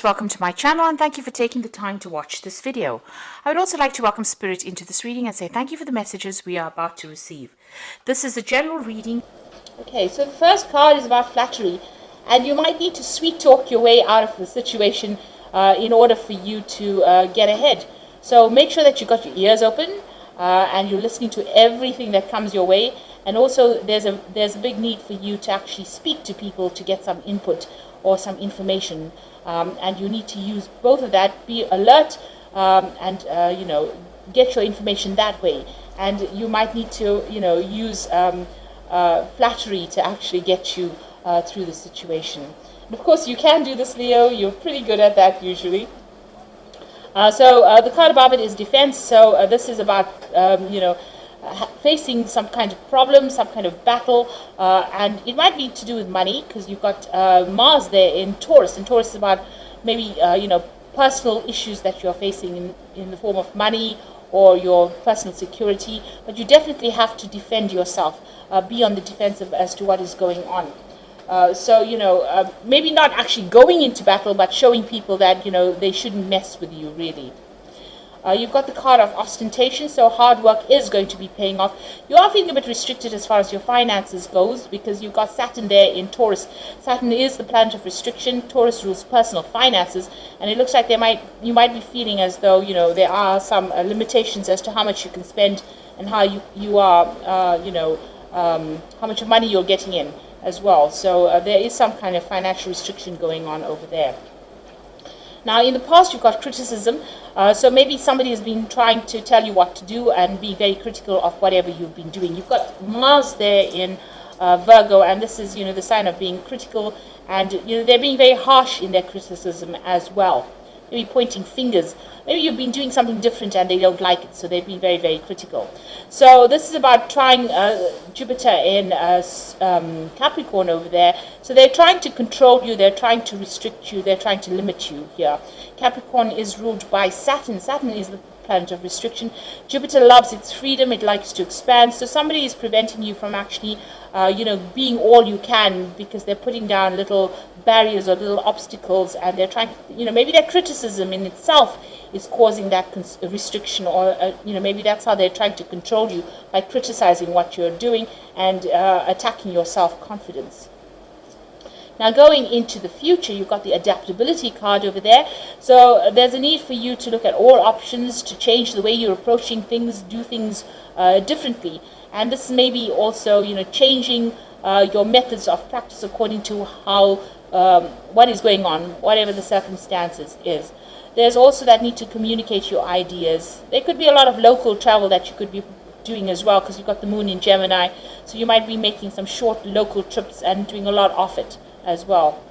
Welcome to my channel and thank you for taking the time to watch this video. I would also like to welcome Spirit into this reading and say thank you for the messages we are about to receive. This is a general reading. Okay, so the first card is about flattery, and you might need to sweet talk your way out of the situation in order for you to get ahead. So make sure that you've got your ears open and you're listening to everything that comes your way. And also there's a big need for you to actually speak to people to get some input or some information. And you need to use both of that, be alert and get your information that way. And you might need to use flattery to actually get you through the situation. And of course you can do this, Leo. You're pretty good at that usually. So the card above it is defense. So this is about facing some kind of problem, some kind of battle, and it might be to do with money, because you've got Mars there in Taurus, and Taurus is about maybe personal issues that you're facing in the form of money or your personal security. But you definitely have to defend yourself, be on the defensive as to what is going on. Maybe not actually going into battle, but showing people that they shouldn't mess with you, really. You've got the card of ostentation, so hard work is going to be paying off. You are feeling a bit restricted as far as your finances goes, because you've got Saturn there in Taurus. Saturn is the planet of restriction. Taurus rules personal finances, and it looks like you might be feeling as though there are some limitations as to how much you can spend and how you are how much money you're getting in as well. So there is some kind of financial restriction going on over there. Now, in the past, you've got criticism. So maybe somebody has been trying to tell you what to do and be very critical of whatever you've been doing. You've got Mars there in Virgo, and this is, the sign of being critical. And, they're being very harsh in their criticism as well. Maybe pointing fingers. Maybe you've been doing something different and they don't like it, so they've been very, very critical. So this is about trying Jupiter in Capricorn over there. So they're trying to control you, they're trying to restrict you, they're trying to limit you here. Capricorn is ruled by Saturn. Saturn is the planet of restriction. Jupiter loves its freedom, it likes to expand. So somebody is preventing you from actually being all you can, because they're putting down little barriers or little obstacles, and they're trying maybe their criticism in itself is causing that restriction, or maybe that's how they're trying to control you, by criticizing what you're doing and attacking your self-confidence. Now, going into the future, you've got the adaptability card over there. So there's a need for you to look at all options, to change the way you're approaching things, do things differently. And this may be also, changing your methods of practice according to how what is going on, whatever the circumstances is. There's also that need to communicate your ideas. There could be a lot of local travel that you could be doing as well, because you've got the moon in Gemini. So you might be making some short local trips and doing a lot of it as well.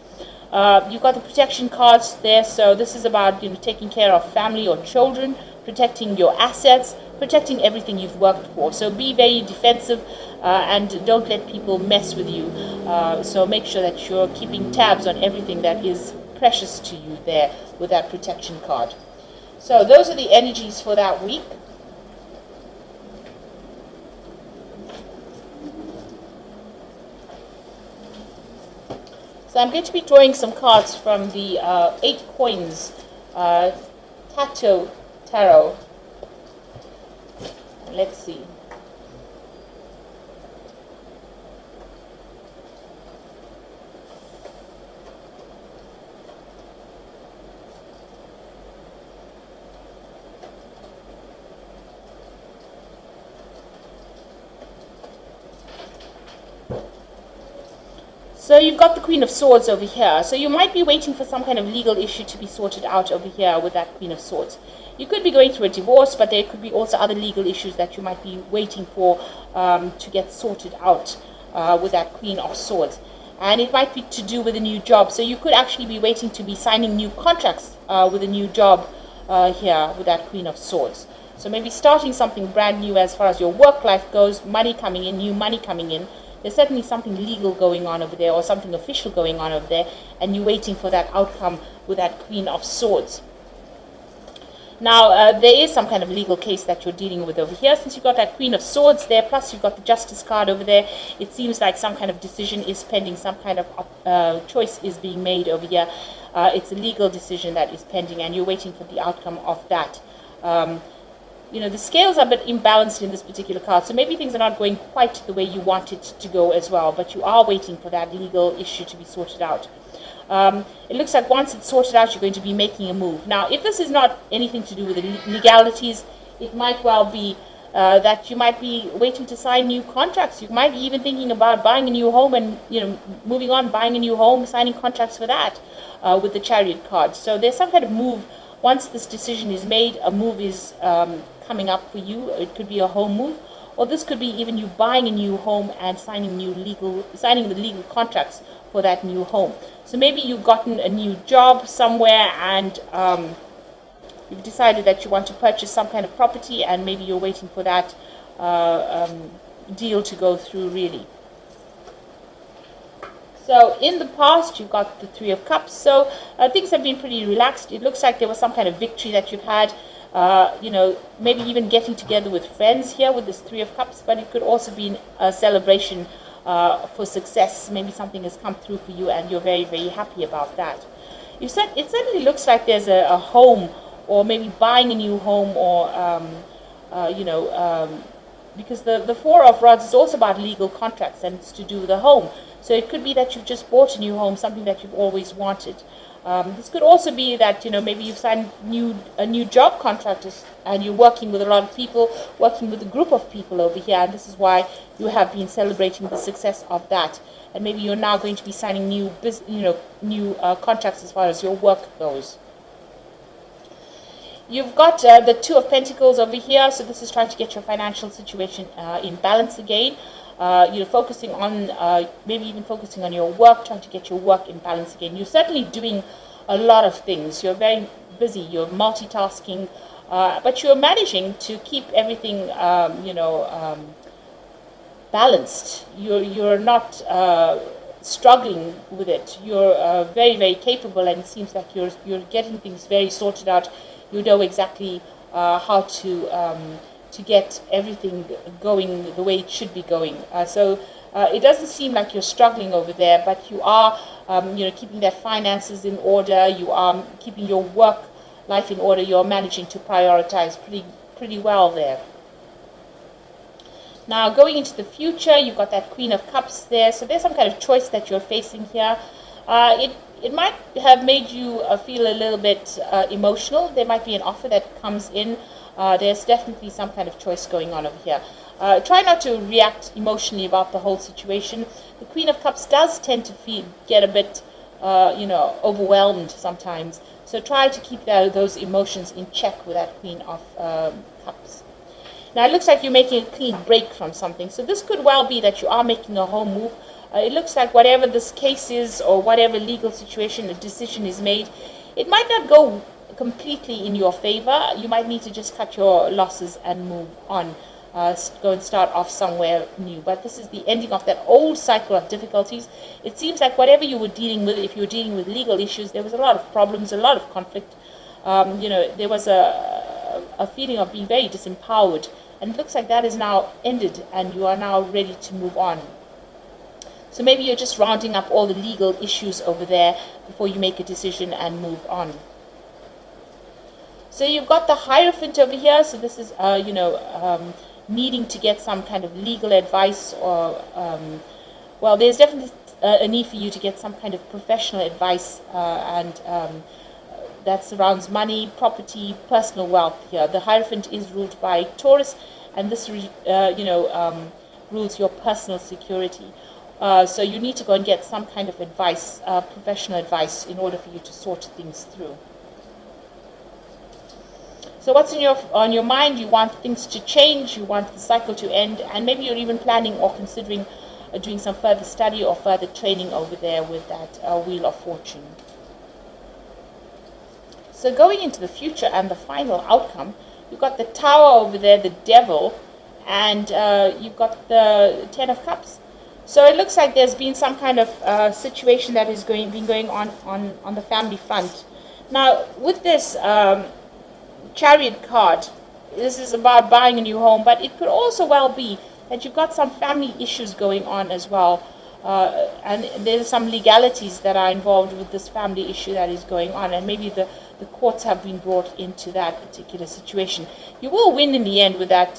You've got the protection cards there. So this is about taking care of family or children, protecting your assets, protecting everything you've worked for. So be very defensive and don't let people mess with you. So make sure that you're keeping tabs on everything that is precious to you there with that protection card. So those are the energies for that week. So I'm going to be drawing some cards from the 8 Coins Tarot. Let's see. So you've got the Queen of Swords over here. So you might be waiting for some kind of legal issue to be sorted out over here with that Queen of Swords. You could be going through a divorce, but there could be also other legal issues that you might be waiting for to get sorted out with that Queen of Swords. And it might be to do with a new job. So you could actually be waiting to be signing new contracts with a new job here with that Queen of Swords. So maybe starting something brand new as far as your work life goes, money coming in, new money coming in. There's certainly something legal going on over there, or something official going on over there, and you're waiting for that outcome with that Queen of Swords. Now, there is some kind of legal case that you're dealing with over here. Since you've got that Queen of Swords there, plus you've got the Justice card over there, it seems like some kind of decision is pending, some kind of choice is being made over here. It's a legal decision that is pending, and you're waiting for the outcome of that. The scales are a bit imbalanced in this particular card, so maybe things are not going quite the way you want it to go as well, but you are waiting for that legal issue to be sorted out. It looks like once it's sorted out, you're going to be making a move. Now, if this is not anything to do with the legalities, it might well be that you might be waiting to sign new contracts. You might be even thinking about buying a new home and, moving on, buying a new home, signing contracts for that with the Chariot card. So there's some kind of move. Once this decision is made, a move is coming up for you. It could be a home move, or this could be even you buying a new home and signing the legal contracts for that new home. So maybe you've gotten a new job somewhere, and you've decided that you want to purchase some kind of property, and maybe you're waiting for that deal to go through, really. So in the past, you've got the Three of Cups. So things have been pretty relaxed. It looks like there was some kind of victory that you've had. Maybe even getting together with friends here with this Three of Cups. But it could also be a celebration for success. Maybe something has come through for you, and you're very, very happy about that. It certainly looks like there's a home, or maybe buying a new home, or because the Four of Rods is also about legal contracts, and it's to do with a home. So it could be that you've just bought a new home, something that you've always wanted. This could also be that, maybe you've signed a new job contract, and you're working with a lot of people, working with a group of people over here, and this is why you have been celebrating the success of that. And maybe you're now going to be signing new contracts as far as your work goes. You've got the Two of Pentacles over here, so this is trying to get your financial situation in balance again. Focusing on, maybe even focusing on your work, trying to get your work in balance again. You're certainly doing a lot of things. You're very busy. You're multitasking, but you're managing to keep everything, balanced. You're not struggling with it. You're very, very capable, and it seems like you're getting things very sorted out. You know exactly how to get everything going the way it should be going. So it doesn't seem like you're struggling over there, but you are, keeping that finances in order. You are keeping your work life in order. You're managing to prioritize pretty well there. Now, going into the future, you've got that Queen of Cups there. So there's some kind of choice that you're facing here. It might have made you feel a little bit emotional. There might be an offer that comes in. There's definitely some kind of choice going on over here. Try not to react emotionally about the whole situation. The Queen of Cups does tend to get a bit, overwhelmed sometimes. So try to keep those emotions in check with that Queen of Cups. Now, it looks like you're making a clean break from something. So this could well be that you are making a home move. It looks like whatever this case is, or whatever legal situation, a decision is made, it might not go completely in your favor. You might need to just cut your losses and move on. Go and start off somewhere new. But this is the ending of that old cycle of difficulties. It seems like whatever you were dealing with, if you were dealing with legal issues, there was a lot of problems, a lot of conflict. There was a feeling of being very disempowered. And it looks like that is now ended, and you are now ready to move on. So maybe you're just rounding up all the legal issues over there before you make a decision and move on. So you've got the Hierophant over here. So this is, needing to get some kind of legal advice, or, there's definitely a need for you to get some kind of professional advice, that surrounds money, property, personal wealth here. The Hierophant is ruled by Taurus, and this, rules your personal security. So you need to go and get some kind of advice, professional advice, in order for you to sort things through. So what's on your mind? You want things to change, you want the cycle to end, and maybe you're even planning or considering doing some further study or further training over there with that Wheel of Fortune. So going into the future and the final outcome, you've got the Tower over there, the Devil, and you've got the Ten of Cups. So it looks like there's been some kind of situation that is been going on the family front. Now, with this Chariot card, this is about buying a new home, but it could also well be that you've got some family issues going on as well. and there's some legalities that are involved with this family issue that is going on, and maybe the courts have been brought into that particular situation. You will win in the end with that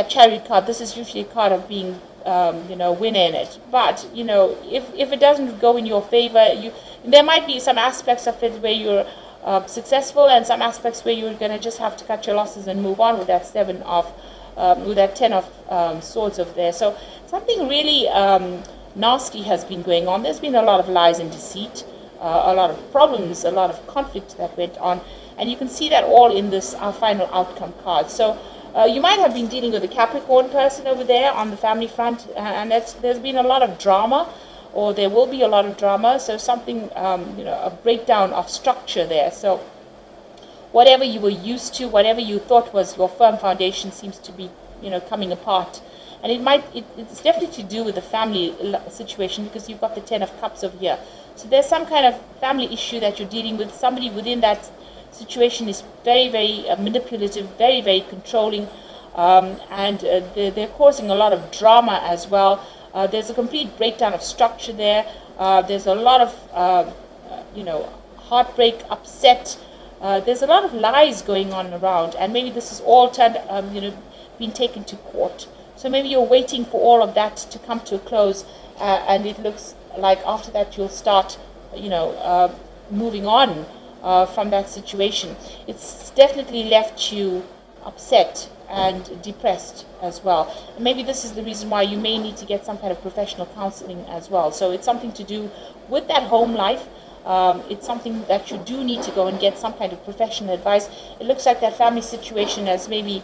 Chariot card. This is usually a card of being winner in it, but if it doesn't go in your favor, there might be some aspects of it where you're successful, and some aspects where you're going to just have to cut your losses and move on with that with that 10 of swords over there. So something really nasty has been going on. There's been a lot of lies and deceit, a lot of problems, a lot of conflict that went on, and you can see that all in this final outcome card. So you might have been dealing with a Capricorn person over there on the family front, and there's been a lot of drama, or there will be a lot of drama. So something, a breakdown of structure there. So whatever you were used to, whatever you thought was your firm foundation, seems to be, coming apart. And it's definitely to do with the family situation, because you've got the 10 of Cups over here. So there's some kind of family issue that you're dealing with. Somebody within that situation is very, very manipulative, very, very controlling, and they're causing a lot of drama as well. There's a complete breakdown of structure there. There's a lot of, heartbreak, upset. There's a lot of lies going on around, and maybe this is all being taken to court. So maybe you're waiting for all of that to come to a close, and it looks like after that you'll start, moving on from that situation. It's definitely left you upset and depressed as well. And maybe this is the reason why you may need to get some kind of professional counseling as well. So it's something to do with that home life. It's something that you do need to go and get some kind of professional advice. It looks like that family situation has maybe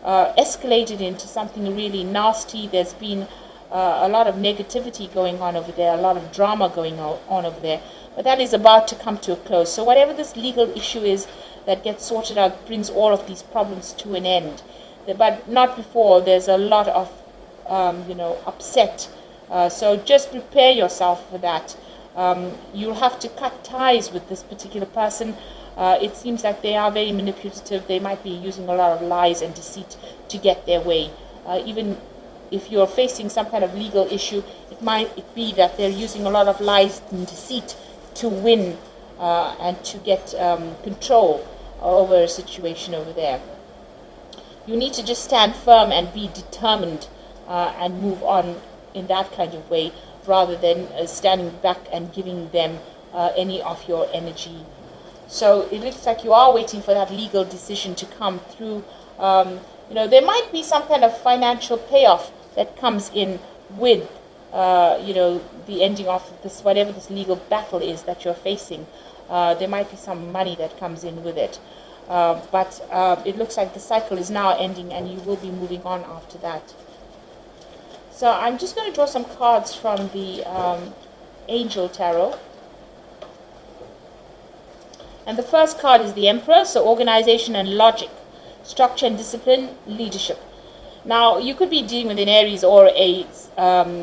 escalated into something really nasty. There's been a lot of negativity going on over there, a lot of drama going on over there. But that is about to come to a close. So whatever this legal issue is that gets sorted out brings all of these problems to an end. But not before there's a lot of, upset. So just prepare yourself for that. You'll have to cut ties with this particular person. It seems like they are very manipulative. They might be using a lot of lies and deceit to get their way. Even if you're facing some kind of legal issue, it might be that they're using a lot of lies and deceit to win and to get control over a situation over there. You need to just stand firm and be determined and move on in that kind of way, rather than standing back and giving them any of your energy. So it looks like you are waiting for that legal decision to come through. There might be some kind of financial payoff that comes in with the ending of this, whatever this legal battle is that you're facing. There might be some money that comes in with it. But it looks like the cycle is now ending, and you will be moving on after that. So I'm just going to draw some cards from the Angel Tarot. And the first card is the Emperor, so organization and logic, structure and discipline, leadership. Now, you could be dealing with an Aries or a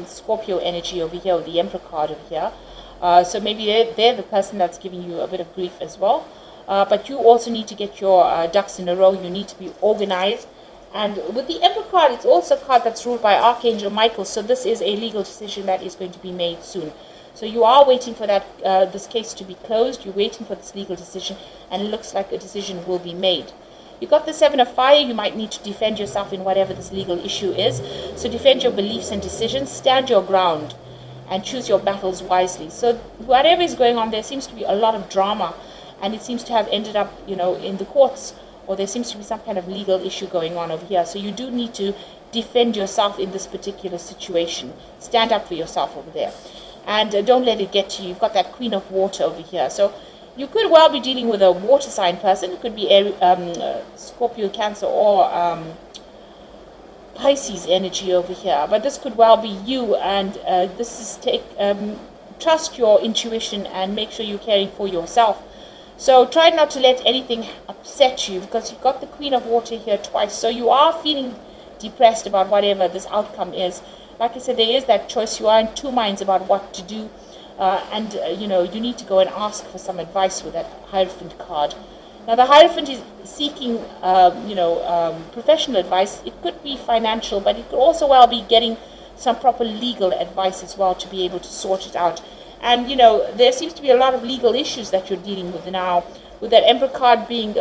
Scorpio energy over here, or the Emperor card over here. So maybe they're the person that's giving you a bit of grief as well. But you also need to get your ducks in a row. You need to be organized. And with the Emperor card, it's also a card that's ruled by Archangel Michael. So this is a legal decision that is going to be made soon. So you are waiting for that this case to be closed. You're waiting for this legal decision, and it looks like a decision will be made. You got the Seven of Fire. You might need to defend yourself in whatever this legal issue is. So defend your beliefs and decisions. Stand your ground and choose your battles wisely. So whatever is going on, there seems to be a lot of drama, and it seems to have ended up, in the courts, or there seems to be some kind of legal issue going on over here. So you do need to defend yourself in this particular situation. Stand up for yourself over there. And don't let it get to you. You've got that Queen of Water over here. So you could well be dealing with a water sign person. It could be Scorpio, Cancer, or Pisces energy over here. But this could well be you. And this is trust your intuition and make sure you're caring for yourself. So try not to let anything upset you, because you've got the Queen of Water here twice. So you are feeling depressed about whatever this outcome is. Like I said, there is that choice. You are in two minds about what to do. You need to go and ask for some advice with that Hierophant card. Now, the Hierophant is seeking, professional advice. It could be financial, but it could also well be getting some proper legal advice as well to be able to sort it out. And, there seems to be a lot of legal issues that you're dealing with now, with that Emperor card being,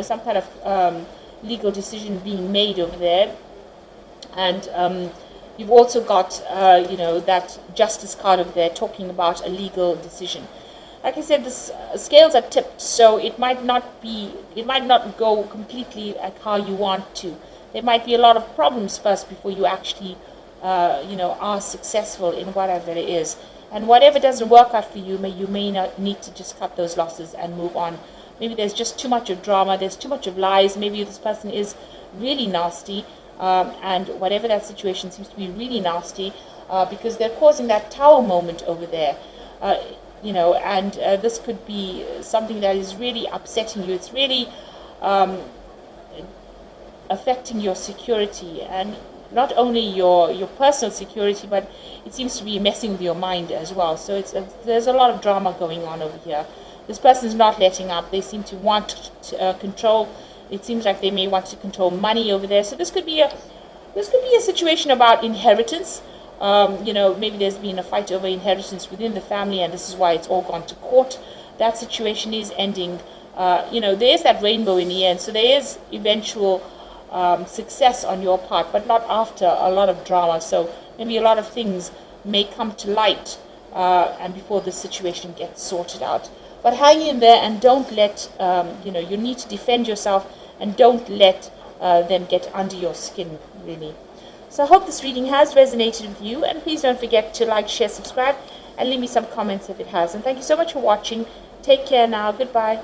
some kind of legal decision being made over there. And you've also got, that Justice card over there talking about a legal decision. Like I said, the scales are tipped, so it might not go completely like how you want to. There might be a lot of problems first before you actually, are successful in whatever it is. And whatever doesn't work out for you, you may not need to just cut those losses and move on. Maybe there's just too much of drama, there's too much of lies, maybe this person is really nasty, and whatever that situation seems to be really nasty, because they're causing that tower moment over there. And this could be something that is really upsetting you. It's really affecting your security, and not only your personal security, but it seems to be messing with your mind as well. So there's a lot of drama going on over here. This person is not letting up. They seem to want to control. It seems like they may want to control money over there. So this could be a situation about inheritance. Maybe there's been a fight over inheritance within the family, and this is why it's all gone to court. That situation is ending. There is that rainbow in the end, so there is eventual success on your part, but not after a lot of drama. So maybe a lot of things may come to light, and before the situation gets sorted out. But hang in there, and don't let, you need to defend yourself, and don't let them get under your skin, really. So I hope this reading has resonated with you, and please don't forget to like, share, subscribe, and leave me some comments if it has. And thank you so much for watching. Take care now. Goodbye.